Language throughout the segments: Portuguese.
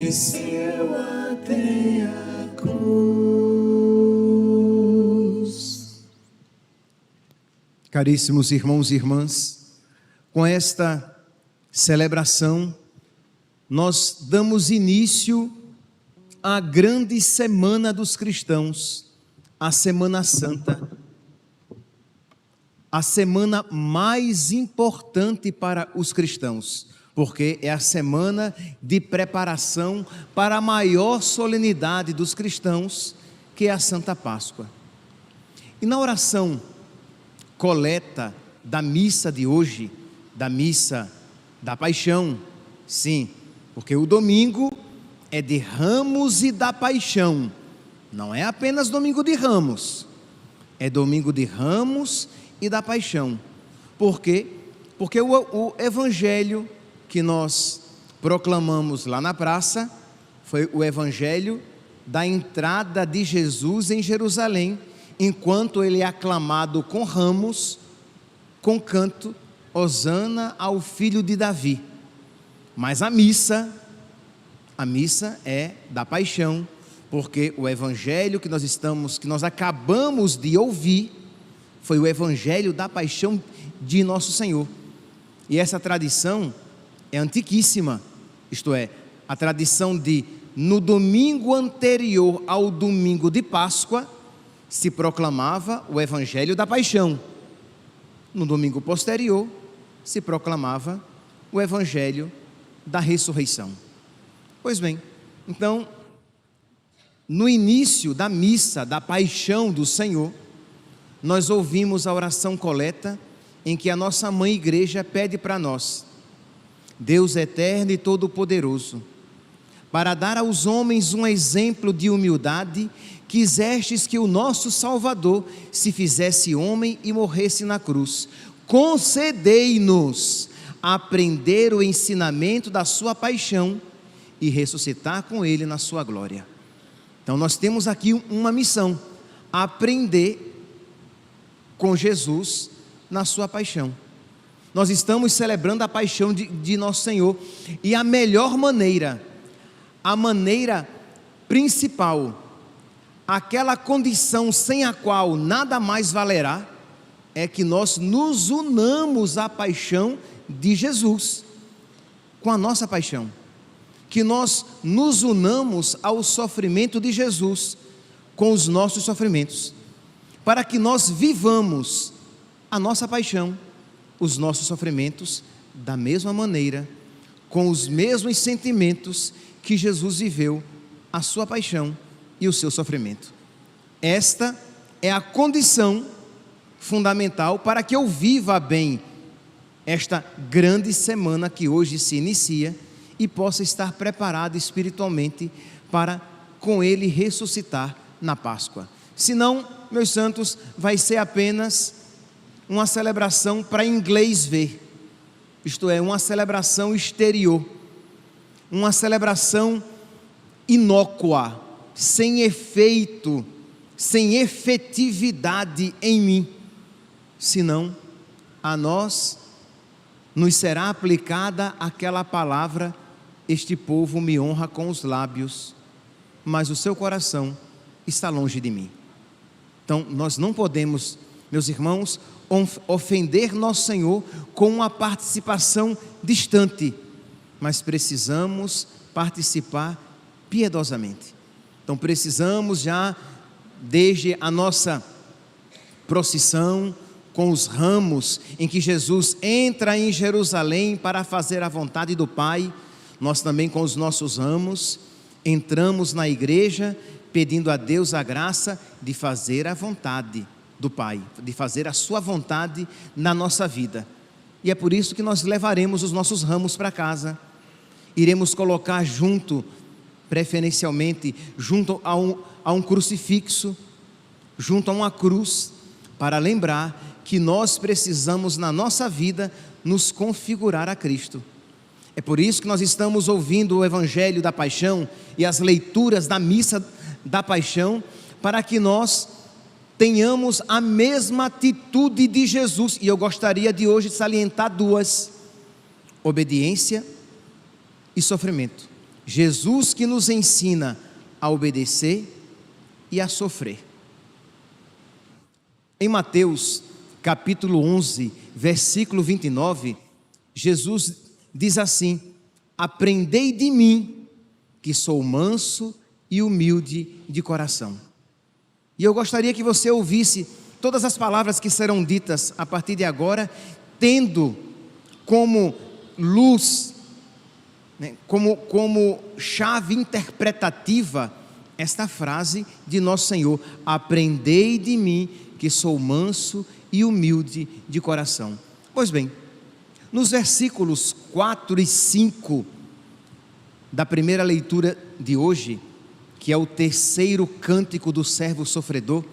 Desceu até a cruz. Caríssimos irmãos e irmãs, com esta celebração, nós damos início à grande semana dos cristãos, a Semana Santa, a semana mais importante para os cristãos, porque é a semana de preparação para a maior solenidade dos cristãos, que é a Santa Páscoa. E na oração coleta da missa de hoje, da missa da Paixão, sim, porque o domingo é de Ramos e da Paixão, não é apenas domingo de Ramos, é domingo de Ramos e da Paixão. Por quê? Porque o evangelho que nós proclamamos lá na praça foi o evangelho da entrada de Jesus em Jerusalém, enquanto ele é aclamado com ramos, com canto, Hosana ao filho de Davi. Mas a missa é da Paixão, porque o evangelho que nós acabamos de ouvir foi o evangelho da Paixão de nosso Senhor. E essa tradição é antiquíssima, isto é, a tradição de, no domingo anterior ao domingo de Páscoa, se proclamava o evangelho da Paixão. No domingo posterior, se proclamava o evangelho da ressurreição. Pois bem, então, no início da missa da Paixão do Senhor, nós ouvimos a oração coleta em que a nossa mãe igreja pede para nós: Deus eterno e todo-poderoso, para dar aos homens um exemplo de humildade, quisestes que o nosso Salvador se fizesse homem e morresse na cruz. Concedei-nos aprender o ensinamento da sua paixão e ressuscitar com ele na sua glória. Então nós temos aqui uma missão: aprender com Jesus na sua paixão. Nós estamos celebrando a paixão de nosso Senhor, e a melhor maneira, a maneira principal, aquela condição sem a qual nada mais valerá, é que nós nos unamos à paixão de Jesus, com a nossa paixão, que nós nos unamos ao sofrimento de Jesus, com os nossos sofrimentos, para que nós vivamos a nossa paixão, os nossos sofrimentos, da mesma maneira, com os mesmos sentimentos que Jesus viveu a sua paixão e o seu sofrimento. Esta é a condição fundamental para que eu viva bem esta grande semana que hoje se inicia e possa estar preparado espiritualmente para com ele ressuscitar na Páscoa. Senão, meus santos, vai ser apenas uma celebração para inglês ver, isto é, uma celebração exterior, uma celebração inócua, sem efeito, sem efetividade em mim. Senão, a nós nos será aplicada aquela palavra: este povo me honra com os lábios, mas o seu coração está longe de mim. Então nós não podemos, meus irmãos, ofender nosso Senhor com uma participação distante, mas precisamos participar piedosamente. Então precisamos já, desde a nossa procissão com os ramos, em que Jesus entra em Jerusalém para fazer a vontade do Pai, nós também com os nossos ramos entramos na igreja pedindo a Deus a graça de fazer a vontade do Pai, de fazer a sua vontade na nossa vida. E é por isso que nós levaremos os nossos ramos para casa, iremos colocar junto, preferencialmente junto a um crucifixo, junto a uma cruz, para lembrar que nós precisamos na nossa vida nos configurar a Cristo. É por isso que nós estamos ouvindo o evangelho da paixão e as leituras da missa da paixão, para que nós tenhamos a mesma atitude de Jesus. E eu gostaria de hoje salientar duas: obediência e sofrimento. Jesus que nos ensina a obedecer e a sofrer. Em Mateus capítulo 11, versículo 29, Jesus diz assim: aprendei de mim, que sou manso e humilde de coração. E eu gostaria que você ouvisse todas as palavras que serão ditas a partir de agora, tendo como luz, como chave interpretativa, esta frase de nosso Senhor: aprendei de mim, que sou manso e humilde de coração. Pois bem, nos versículos 4 e 5 da primeira leitura de hoje, que é o terceiro cântico do servo sofredor,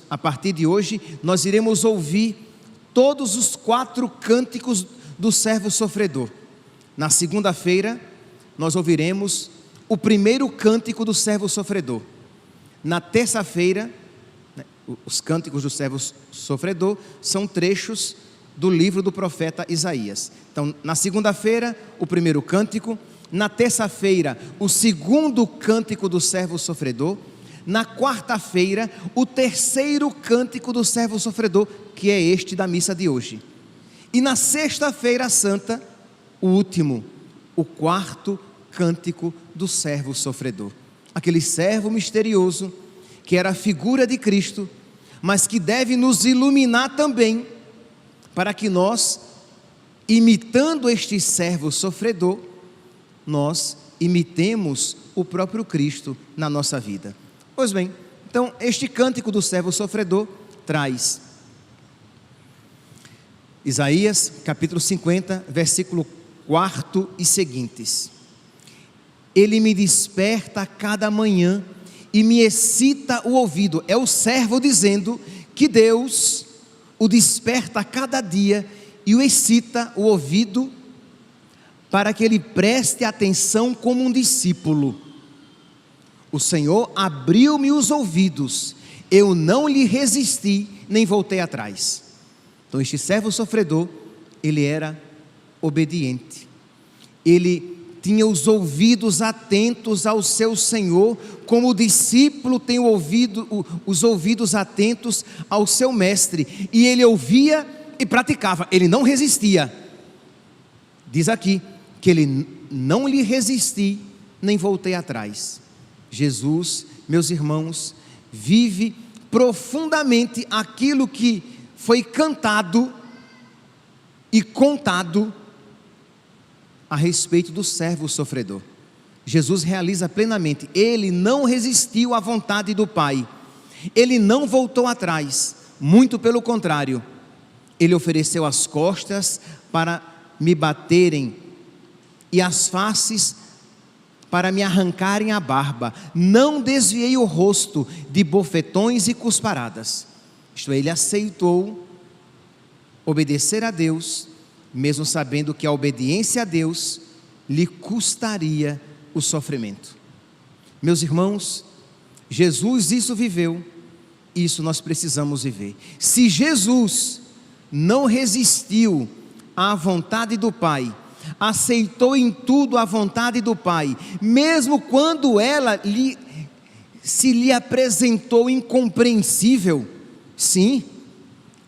a partir de hoje, nós iremos ouvir todos os 4 cânticos do servo sofredor. Na segunda-feira, nós ouviremos o primeiro cântico do servo sofredor. Na terça-feira, os cânticos do servo sofredor são trechos do livro do profeta Isaías. Então, na segunda-feira, o primeiro cântico. Na terça-feira, o segundo cântico do servo sofredor. Na quarta-feira, o terceiro cântico do servo sofredor, que é este da missa de hoje. E na sexta-feira santa, o último, o quarto cântico do servo sofredor. Aquele servo misterioso, que era a figura de Cristo, mas que deve nos iluminar também, para que nós, imitando este servo sofredor, nós imitemos o próprio Cristo na nossa vida. Pois bem, então este cântico do servo sofredor traz Isaías capítulo 50, versículo 4 e seguintes: ele me desperta a cada manhã e me excita o ouvido. É o servo dizendo que Deus o desperta a cada dia e o excita o ouvido, para que ele preste atenção como um discípulo. O Senhor abriu-me os ouvidos, eu não lhe resisti, nem voltei atrás. Então este servo sofredor, ele era obediente, ele tinha os ouvidos atentos ao seu Senhor, como o discípulo tem os ouvidos atentos ao seu mestre, e ele ouvia e praticava, ele não resistia. Diz aqui que ele não lhe resisti, nem voltei atrás. Jesus, meus irmãos, vive profundamente aquilo que foi cantado e contado a respeito do servo sofredor. Jesus realiza plenamente, ele não resistiu à vontade do Pai, ele não voltou atrás, muito pelo contrário, ele ofereceu as costas para me baterem e as faces para me arrancarem a barba, não desviei o rosto de bofetões e cusparadas. Isto é, ele aceitou obedecer a Deus, mesmo sabendo que a obediência a Deus lhe custaria o sofrimento. Meus irmãos, Jesus isso viveu, isso nós precisamos viver. Se Jesus não resistiu à vontade do Pai, aceitou em tudo a vontade do Pai, mesmo quando ela se lhe apresentou incompreensível, sim,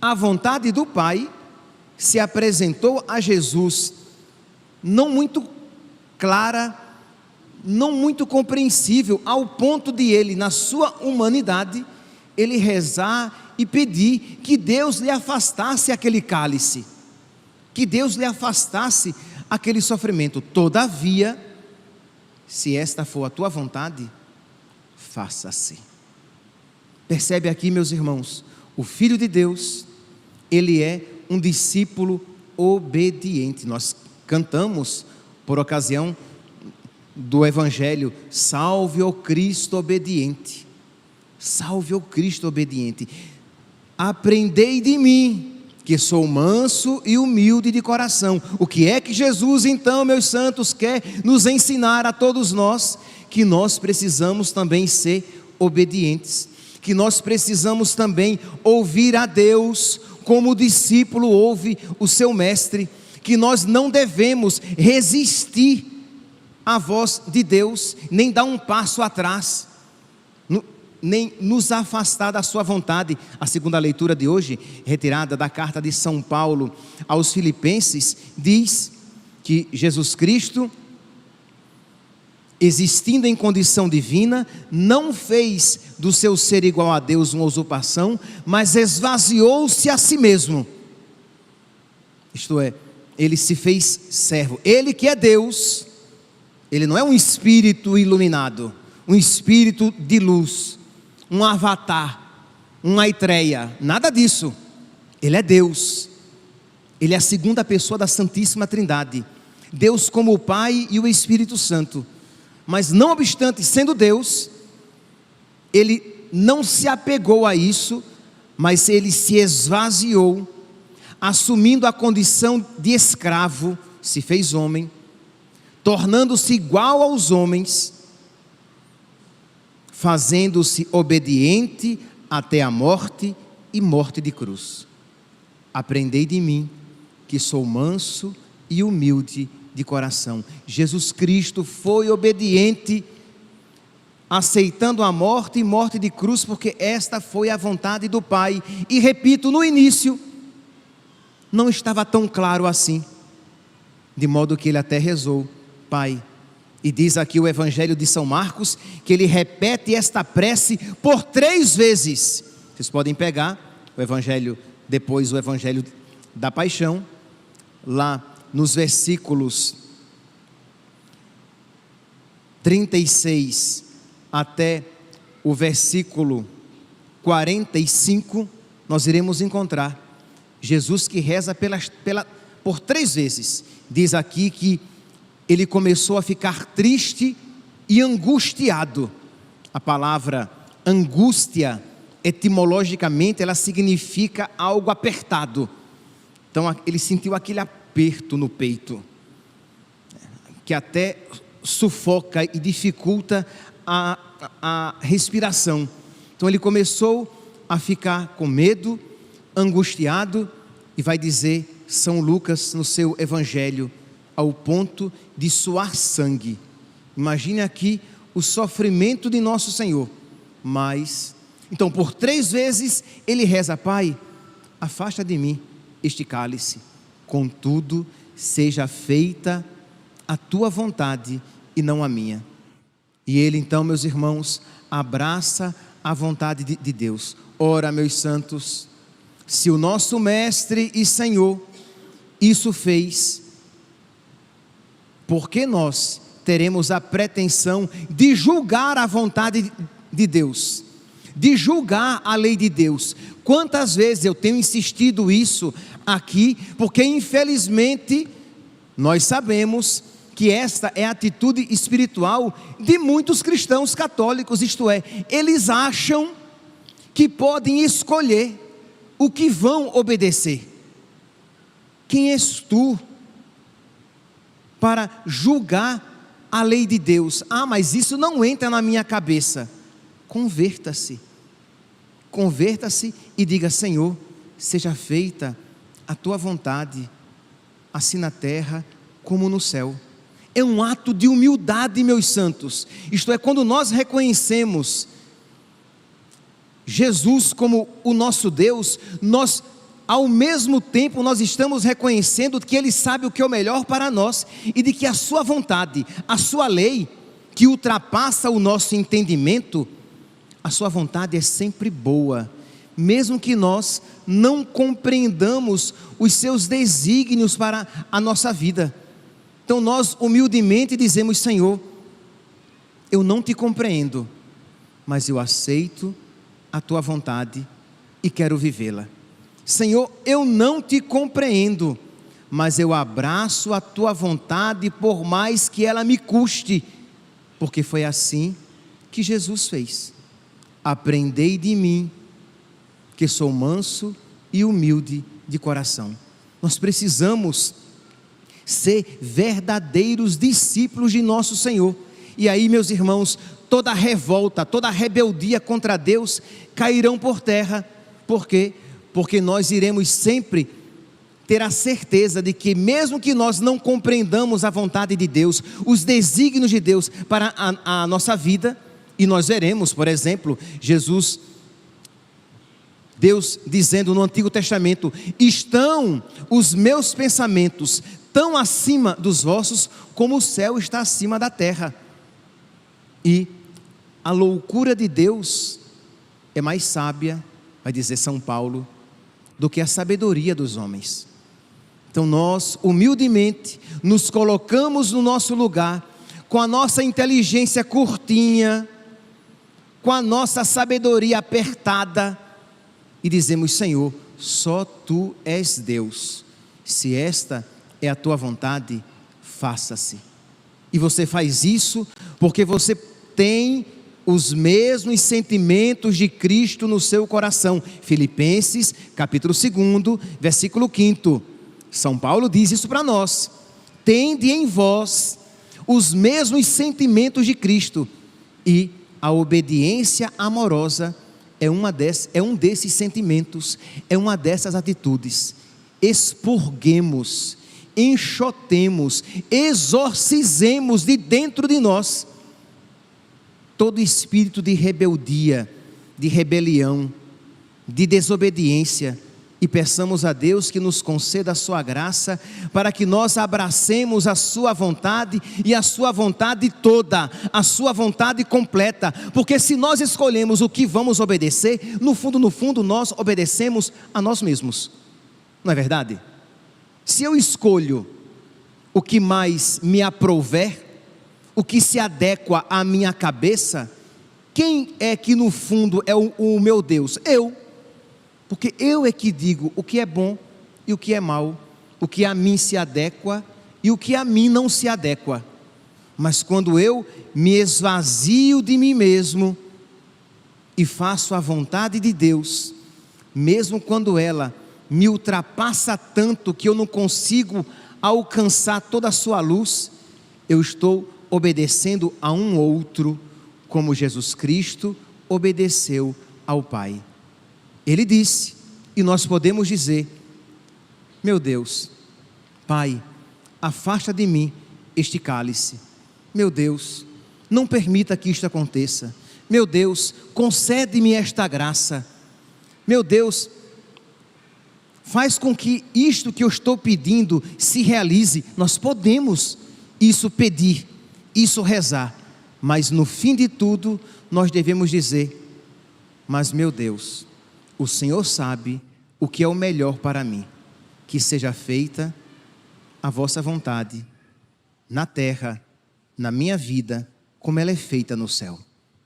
a vontade do Pai se apresentou a Jesus não muito clara, não muito compreensível, ao ponto de ele, na sua humanidade, ele rezar e pedir que Deus lhe afastasse aquele cálice, que Deus lhe afastasse aquele sofrimento. Todavia, se esta for a tua vontade, faça-se. Percebe aqui, meus irmãos, o Filho de Deus, ele é um discípulo obediente. Nós cantamos por ocasião do Evangelho: salve o Cristo obediente, salve o Cristo obediente. Aprendei de mim, que sou manso e humilde de coração. O que é que Jesus, então, meus santos, quer nos ensinar a todos nós? Que nós precisamos também ser obedientes, que nós precisamos também ouvir a Deus como o discípulo ouve o seu mestre, que nós não devemos resistir a voz de Deus, nem dar um passo atrás, nem nos afastar da sua vontade. A segunda leitura de hoje, retirada da carta de São Paulo aos Filipenses, diz que Jesus Cristo, existindo em condição divina, não fez do seu ser igual a Deus uma usurpação, mas esvaziou-se a si mesmo. Isto é, ele se fez servo. Ele que é Deus, ele não é um espírito iluminado, um espírito de luz, um avatar, uma Maitreya, nada disso. Ele é Deus. Ele é a segunda pessoa da Santíssima Trindade. Deus como o Pai e o Espírito Santo. Mas não obstante, sendo Deus, ele não se apegou a isso, mas ele se esvaziou, assumindo a condição de escravo, se fez homem, tornando-se igual aos homens, fazendo-se obediente até a morte e morte de cruz. Aprendei de mim, que sou manso e humilde de coração. Jesus Cristo foi obediente, aceitando a morte e morte de cruz, porque esta foi a vontade do Pai. E repito, no início, não estava tão claro assim, de modo que ele até rezou: Pai. E diz aqui o Evangelho de São Marcos, que ele repete esta prece por 3 vezes. Vocês podem pegar o Evangelho, depois o Evangelho da Paixão, lá nos versículos 36 até o versículo 45, nós iremos encontrar Jesus que reza por 3 vezes. Diz aqui que ele começou a ficar triste e angustiado. A palavra angústia, etimologicamente, ela significa algo apertado. Então ele sentiu aquele aperto no peito, que até sufoca e dificulta a respiração. Então ele começou a ficar com medo, angustiado, e vai dizer São Lucas no seu Evangelho, ao ponto de suar sangue. Imagine aqui o sofrimento de nosso Senhor. Mas, então por 3 vezes ele reza: Pai, afasta de mim este cálice, contudo seja feita a tua vontade e não a minha. E ele então, meus irmãos, abraça a vontade de Deus. Ora, meus santos, se o nosso Mestre e Senhor isso fez, por que nós teremos a pretensão de julgar a vontade de Deus, de julgar a lei de Deus? Quantas vezes eu tenho insistido isso aqui, porque infelizmente nós sabemos que esta é a atitude espiritual de muitos cristãos católicos, isto é, eles acham que podem escolher o que vão obedecer. Quem és tu para julgar a lei de Deus? Ah, mas isso não entra na minha cabeça. Converta-se e diga: Senhor, seja feita a tua vontade, assim na terra como no céu. É um ato de humildade, meus santos. Isto é, quando nós reconhecemos Jesus como o nosso Deus, nós, ao mesmo tempo, nós estamos reconhecendo que Ele sabe o que é o melhor para nós, e de que a sua vontade, a sua lei, que ultrapassa o nosso entendimento, a sua vontade é sempre boa, mesmo que nós não compreendamos os seus desígnios para a nossa vida. Então nós humildemente dizemos: Senhor, eu não te compreendo, mas eu aceito a tua vontade e quero vivê-la. Senhor, eu não te compreendo, mas eu abraço a tua vontade, por mais que ela me custe, porque foi assim que Jesus fez. Aprendei de mim, que sou manso e humilde de coração. Nós precisamos ser verdadeiros discípulos de nosso Senhor. E aí, meus irmãos, toda revolta, toda rebeldia contra Deus cairão por terra. Por quê? Porque nós iremos sempre ter a certeza de que, mesmo que nós não compreendamos a vontade de Deus, os desígnios de Deus para a nossa vida, e nós veremos, por exemplo, Deus dizendo no Antigo Testamento: estão os meus pensamentos tão acima dos vossos, como o céu está acima da terra. E a loucura de Deus é mais sábia, vai dizer São Paulo, do que a sabedoria dos homens. Então nós, humildemente, nos colocamos no nosso lugar, com a nossa inteligência curtinha, com a nossa sabedoria apertada, e dizemos: Senhor, só Tu és Deus, se esta é a Tua vontade, faça-se. E você faz isso porque você tem os mesmos sentimentos de Cristo no seu coração. Filipenses capítulo 2, versículo 5, São Paulo diz isso para nós: tende em vós os mesmos sentimentos de Cristo. E a obediência amorosa é um desses sentimentos, é uma dessas atitudes. Expurguemos, enxotemos, exorcizemos de dentro de nós todo espírito de rebeldia, de rebelião, de desobediência, e peçamos a Deus que nos conceda a sua graça, para que nós abracemos a sua vontade, e a sua vontade toda, a sua vontade completa, porque se nós escolhemos o que vamos obedecer, no fundo nós obedecemos a nós mesmos, não é verdade? Se eu escolho o que mais me aprouver, o que se adequa à minha cabeça, quem é que no fundo é o meu Deus? Eu. Porque eu é que digo o que é bom e o que é mal, o que a mim se adequa e o que a mim não se adequa. Mas quando eu me esvazio de mim mesmo e faço a vontade de Deus, mesmo quando ela me ultrapassa tanto que eu não consigo alcançar toda a sua luz, eu estou obedecendo a um outro, como Jesus Cristo obedeceu ao Pai. Ele disse, e nós podemos dizer: meu Deus, Pai, afasta de mim este cálice. Meu Deus, não permita que isto aconteça. Meu Deus, concede-me esta graça. Meu Deus, faz com que isto que eu estou pedindo se realize. Nós podemos isso pedir, isso rezar, mas no fim de tudo nós devemos dizer: mas meu Deus, o Senhor sabe o que é o melhor para mim, que seja feita a vossa vontade, na terra, na minha vida, como ela é feita no céu.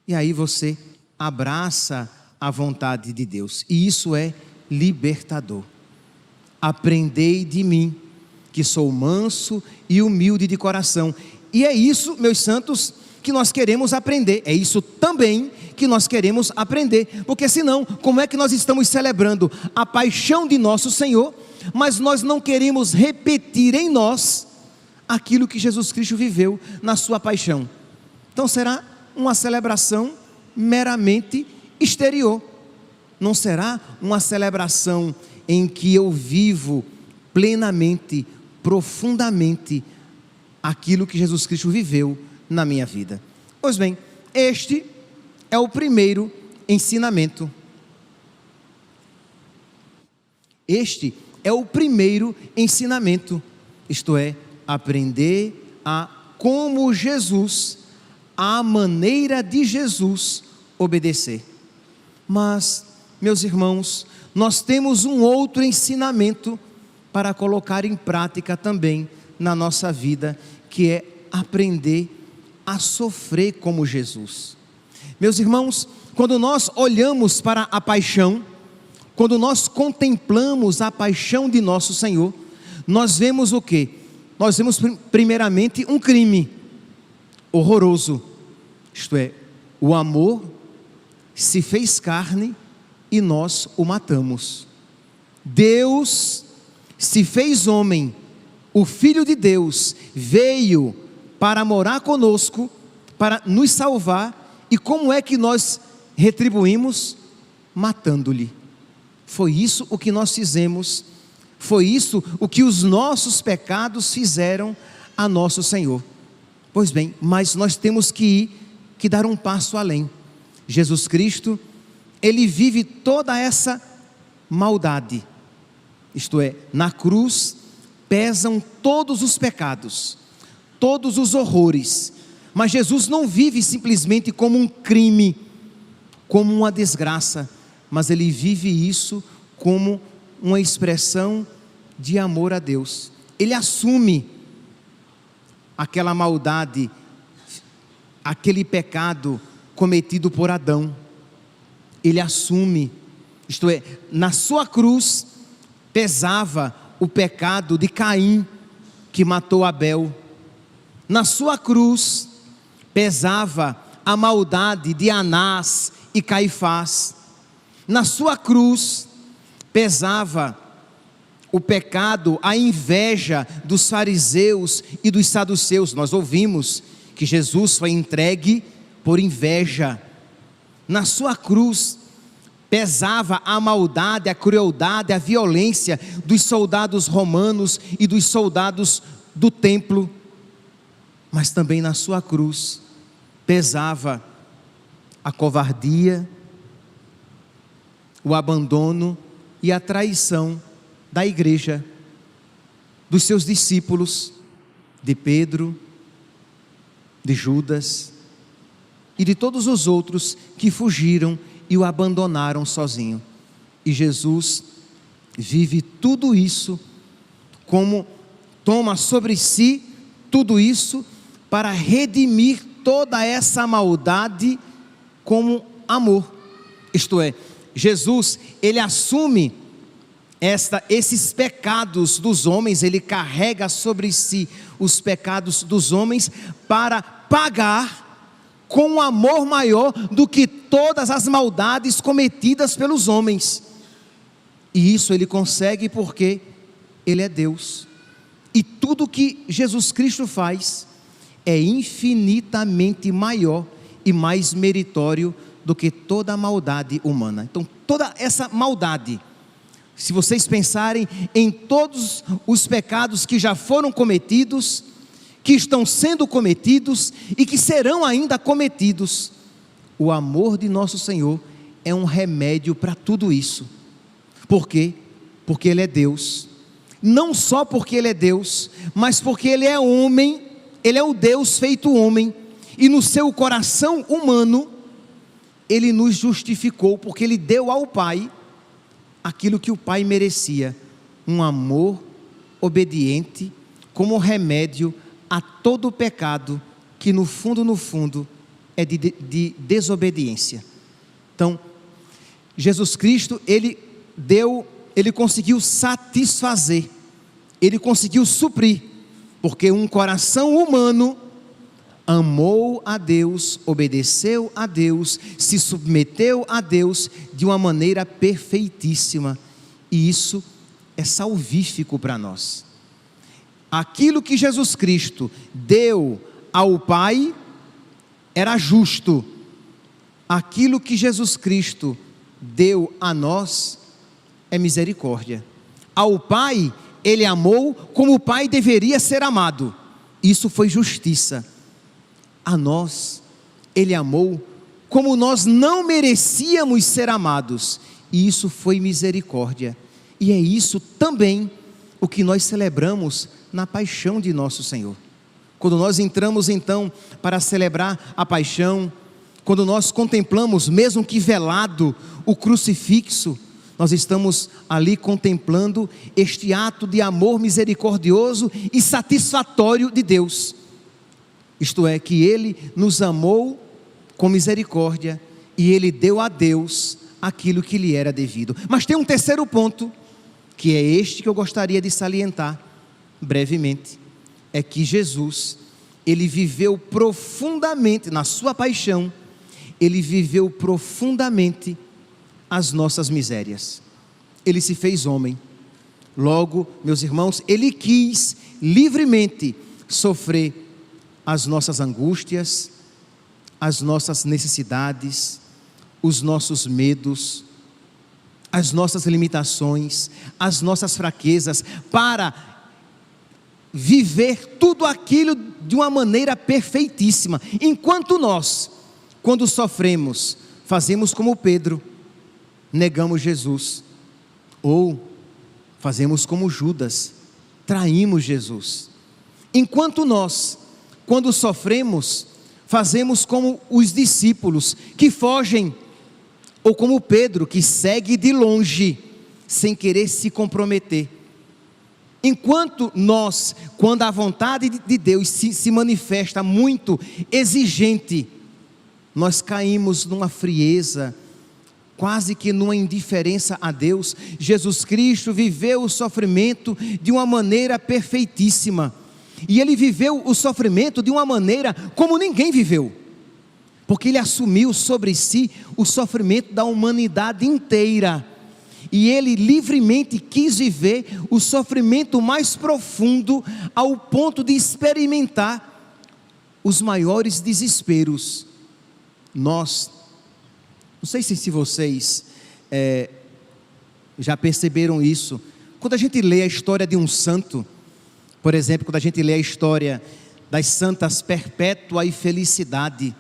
E aí você abraça a vontade de Deus, e isso é libertador. Aprendei de mim, que sou manso e humilde de coração. E é isso, meus santos, que nós queremos aprender. É isso também que nós queremos aprender, porque senão, como é que nós estamos celebrando a paixão de nosso Senhor, mas nós não queremos repetir em nós aquilo que Jesus Cristo viveu na sua paixão? Então será uma celebração meramente exterior, não será uma celebração em que eu vivo plenamente, profundamente aquilo que Jesus Cristo viveu na minha vida. Pois bem, este é o primeiro ensinamento. Este é o primeiro ensinamento, isto é, aprender a como Jesus, a maneira de Jesus obedecer. Mas, meus irmãos, nós temos um outro ensinamento para colocar em prática também na nossa vida, que é aprender a sofrer como Jesus. Meus irmãos, quando nós olhamos para a paixão, quando nós contemplamos a paixão de nosso Senhor, nós vemos o quê? Nós vemos primeiramente um crime horroroso, isto é, o amor se fez carne e nós o matamos. Deus se fez homem, o Filho de Deus veio para morar conosco, para nos salvar. E como é que nós retribuímos? Matando-lhe. Foi isso o que nós fizemos Foi isso o que os nossos pecados fizeram a nosso Senhor. Pois bem, mas nós temos que dar um passo além. Jesus Cristo, Ele vive toda essa maldade. Isto é, na cruz pesam todos os pecados, todos os horrores. Mas Jesus não vive simplesmente como um crime, como uma desgraça, mas Ele vive isso como uma expressão de amor a Deus. Ele assume aquela maldade, aquele pecado cometido por Adão. Ele assume, isto é, na sua cruz pesava o pecado de Caim, que matou Abel. Na sua cruz pesava a maldade de Anás e Caifás. Na sua cruz pesava o pecado, a inveja dos fariseus e dos saduceus. Nós ouvimos que Jesus foi entregue por inveja. Na sua cruz pesava a maldade, a crueldade, a violência dos soldados romanos e dos soldados do templo. Mas também na sua cruz pesava a covardia, o abandono e a traição da igreja, dos seus discípulos, de Pedro, de Judas e de todos os outros que fugiram e o abandonaram sozinho. E Jesus vive tudo isso, como toma sobre si tudo isso para redimir toda essa maldade como amor. Isto é, Jesus, Ele assume esses pecados dos homens, Ele carrega sobre si os pecados dos homens para pagar com um amor maior do que todas as maldades cometidas pelos homens. E isso Ele consegue porque Ele é Deus. E tudo que Jesus Cristo faz é infinitamente maior e mais meritório do que toda a maldade humana. Então, toda essa maldade, se vocês pensarem em todos os pecados que já foram cometidos, que estão sendo cometidos e que serão ainda cometidos, o amor de nosso Senhor é um remédio para tudo isso. Por quê? Porque Ele é Deus. Não só porque Ele é Deus, mas porque Ele é homem. Ele é o Deus feito homem. E no seu coração humano, Ele nos justificou, porque Ele deu ao Pai aquilo que o Pai merecia, um amor obediente, como remédio a todo pecado que no fundo é de desobediência. Então, Jesus Cristo, Ele conseguiu satisfazer, Ele conseguiu suprir, porque um coração humano amou a Deus, obedeceu a Deus, se submeteu a Deus de uma maneira perfeitíssima, e isso é salvífico para nós. Aquilo que Jesus Cristo deu ao Pai era justo, aquilo que Jesus Cristo deu a nós é misericórdia. Ao Pai Ele amou como o Pai deveria ser amado, isso foi justiça. A nós Ele amou como nós não merecíamos ser amados, e isso foi misericórdia. E é isso também o que nós celebramos na paixão de nosso Senhor. Quando nós entramos então para celebrar a paixão, quando nós contemplamos, mesmo que velado, o crucifixo, nós estamos ali contemplando este ato de amor misericordioso e satisfatório de Deus. Isto é, que Ele nos amou com misericórdia e Ele deu a Deus aquilo que lhe era devido. Mas tem um terceiro ponto, que é este que eu gostaria de salientar brevemente, é que Jesus, Ele viveu profundamente, na sua paixão, Ele viveu profundamente as nossas misérias. Ele se fez homem. Logo, meus irmãos, Ele quis livremente sofrer as nossas angústias, as nossas necessidades, os nossos medos, as nossas limitações, as nossas fraquezas, para viver tudo aquilo de uma maneira perfeitíssima. Enquanto nós, quando sofremos, fazemos como Pedro, negamos Jesus, ou fazemos como Judas, traímos Jesus. Enquanto nós, quando sofremos, fazemos como os discípulos que fogem, ou como Pedro que segue de longe, sem querer se comprometer. Enquanto nós, quando a vontade de Deus se manifesta muito exigente, nós caímos numa frieza, quase que numa indiferença a Deus. Jesus Cristo viveu o sofrimento de uma maneira perfeitíssima, e Ele viveu o sofrimento de uma maneira como ninguém viveu, porque Ele assumiu sobre si o sofrimento da humanidade inteira, e Ele livremente quis viver o sofrimento mais profundo, ao ponto de experimentar os maiores desesperos. Nós, não sei se vocês já perceberam isso, quando a gente lê a história de um santo, por exemplo, quando a gente lê a história das santas Perpétua e Felicidade.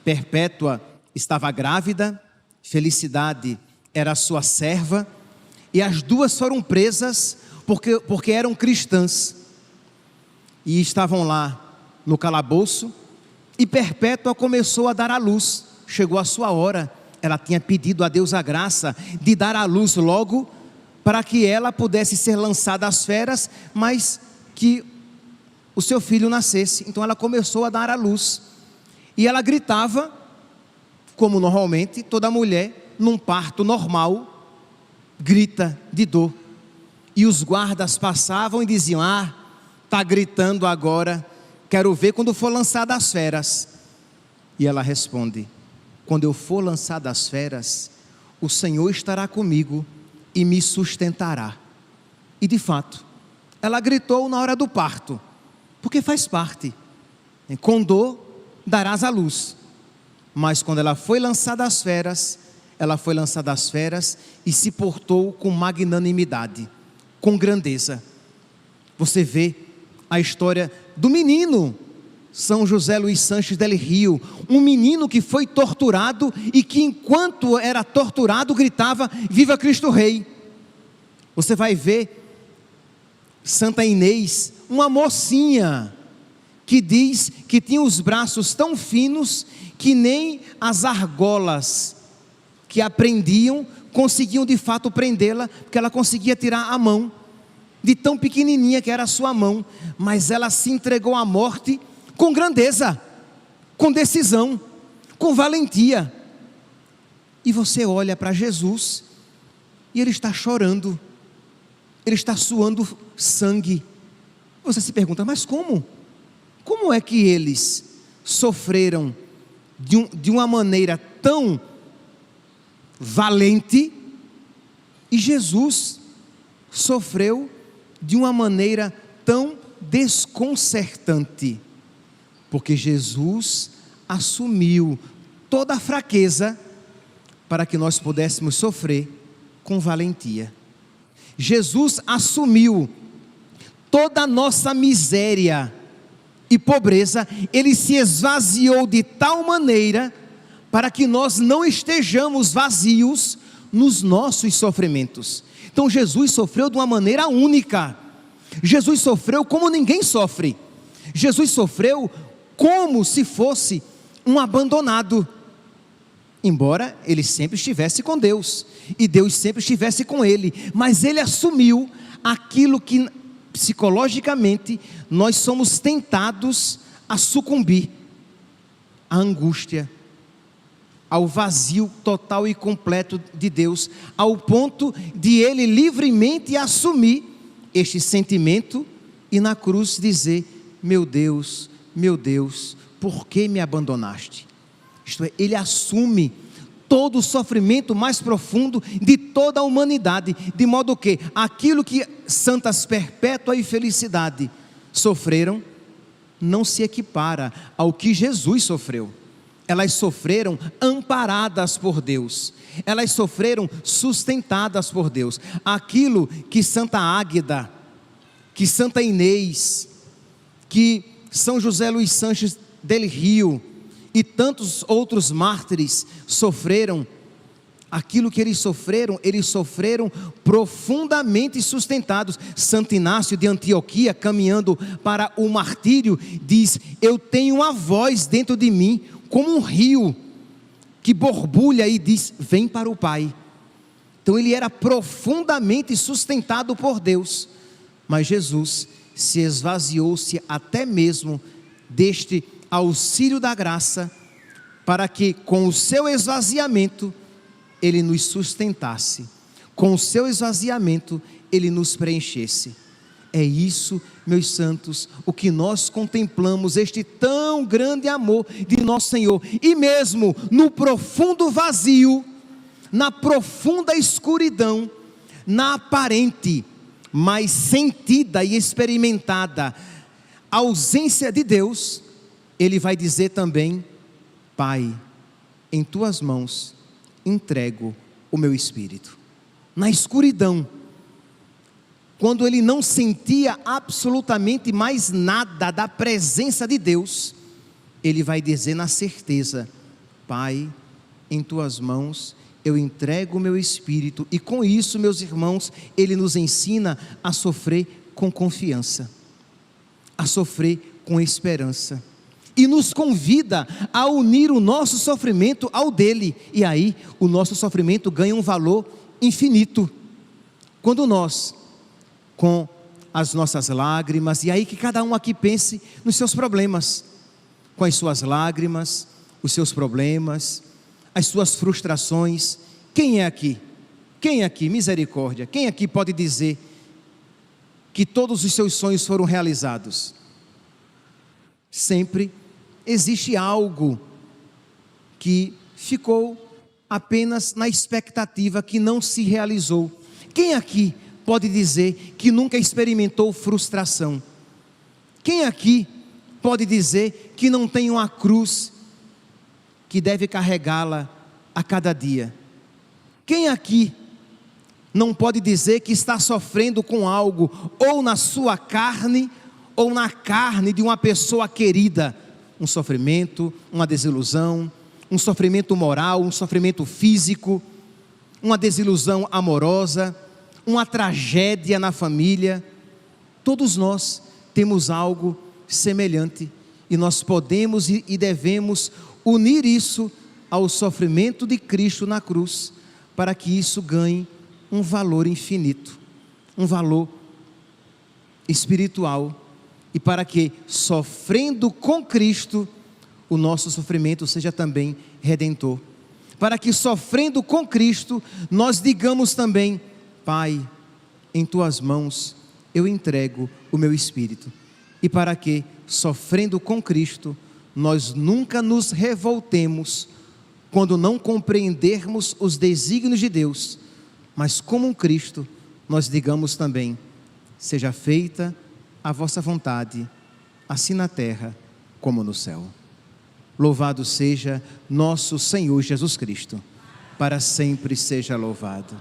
Perpétua estava grávida, Felicidade era sua serva, e as duas foram presas porque eram cristãs, e estavam lá no calabouço, e Perpétua começou a dar à luz. Chegou a sua hora, ela tinha pedido a Deus a graça de dar à luz logo, para que ela pudesse ser lançada às feras, mas que o seu filho nascesse. Então ela começou a dar à luz, e ela gritava, como normalmente toda mulher num parto normal grita de dor, e os guardas passavam e diziam: está gritando agora, quero ver quando for lançada às feras. E ela responde: quando eu for lançada às feras, o Senhor estará comigo e me sustentará. E de fato, ela gritou na hora do parto, porque faz parte, com dor darás à luz. Mas quando ela foi lançada às feras, ela foi lançada às feras e se portou com magnanimidade, com grandeza. Você vê a história do menino São José Luiz Sanches del Rio, um menino que foi torturado e que enquanto era torturado gritava: viva Cristo Rei. Você vai ver Santa Inês, uma mocinha que diz que tinha os braços tão finos que nem as argolas que a prendiam conseguiam de fato prendê-la, porque ela conseguia tirar a mão, de tão pequenininha que era a sua mão. Mas ela se entregou à morte com grandeza, com decisão, com valentia. E você olha para Jesus e Ele está chorando, Ele está suando sangue. Você se pergunta: mas como? Como é que eles sofreram de uma maneira tão valente, e Jesus sofreu de uma maneira tão desconcertante? Porque Jesus assumiu toda a fraqueza para que nós pudéssemos sofrer com valentia. Jesus assumiu toda a nossa miséria e pobreza. Ele se esvaziou de tal maneira para que nós não estejamos vazios nos nossos sofrimentos. Então Jesus sofreu de uma maneira única. Jesus sofreu como ninguém sofre. Jesus sofreu como se fosse um abandonado, embora ele sempre estivesse com Deus, e Deus sempre estivesse com ele, mas ele assumiu aquilo que psicologicamente nós somos tentados a sucumbir: a angústia, ao vazio total e completo de Deus, ao ponto de ele livremente assumir este sentimento e na cruz dizer: meu Deus, por que me abandonaste? Isto é, ele assume todo o sofrimento mais profundo de toda a humanidade, de modo que aquilo que santas Perpétua e Felicidade sofreram não se equipara ao que Jesus sofreu. elas sofreram amparadas por Deus, elas sofreram sustentadas por Deus. Aquilo que Santa Águeda, que Santa Inês, que São José Luiz Sanches del Rio e tantos outros mártires sofreram, aquilo que eles sofreram profundamente sustentados. Santo Inácio de Antioquia, caminhando para o martírio, diz: eu tenho uma voz dentro de mim, como um rio, que borbulha e diz: vem para o Pai. Então ele era profundamente sustentado por Deus, mas Jesus se esvaziou-se até mesmo deste auxílio da graça, para que com o seu esvaziamento ele nos sustentasse, com o seu esvaziamento ele nos preenchesse. É isso, meus santos, o que nós contemplamos, este tão grande amor de nosso Senhor. E mesmo no profundo vazio, na profunda escuridão, na aparente, mas sentida e experimentada ausência de Deus, ele vai dizer também: Pai, em tuas mãos entrego o meu espírito. Na escuridão, quando ele não sentia absolutamente mais nada da presença de Deus, ele vai dizer na certeza: Pai, em tuas mãos eu entrego o meu espírito. E com isso, meus irmãos, ele nos ensina a sofrer com confiança, a sofrer com esperança, e nos convida a unir o nosso sofrimento ao dele, e aí o nosso sofrimento ganha um valor infinito. Quando nós, com as nossas lágrimas, e aí que cada um aqui pense nos seus problemas, com as suas lágrimas, os seus problemas, as suas frustrações. Quem é aqui? Quem aqui, misericórdia, quem aqui pode dizer que todos os seus sonhos foram realizados? Sempre existe algo que ficou apenas na expectativa, que não se realizou. Quem aqui pode dizer que nunca experimentou frustração? Quem aqui pode dizer que não tem uma cruz que deve carregá-la a cada dia? Quem aqui não pode dizer que está sofrendo com algo, ou na sua carne, ou na carne de uma pessoa querida? Um sofrimento, uma desilusão, um sofrimento moral, um sofrimento físico, uma desilusão amorosa, uma tragédia na família. Todos nós temos algo semelhante, e nós podemos e devemos unir isso ao sofrimento de Cristo na cruz, para que isso ganhe um valor infinito, um valor espiritual, e para que, sofrendo com Cristo, o nosso sofrimento seja também redentor. Para que, sofrendo com Cristo, nós digamos também: Pai, em tuas mãos eu entrego o meu espírito. E para que, sofrendo com Cristo, nós nunca nos revoltemos quando não compreendermos os desígnios de Deus, mas como um Cristo, nós digamos também: seja feita a vossa vontade, assim na terra como no céu. Louvado seja nosso Senhor Jesus Cristo, para sempre seja louvado.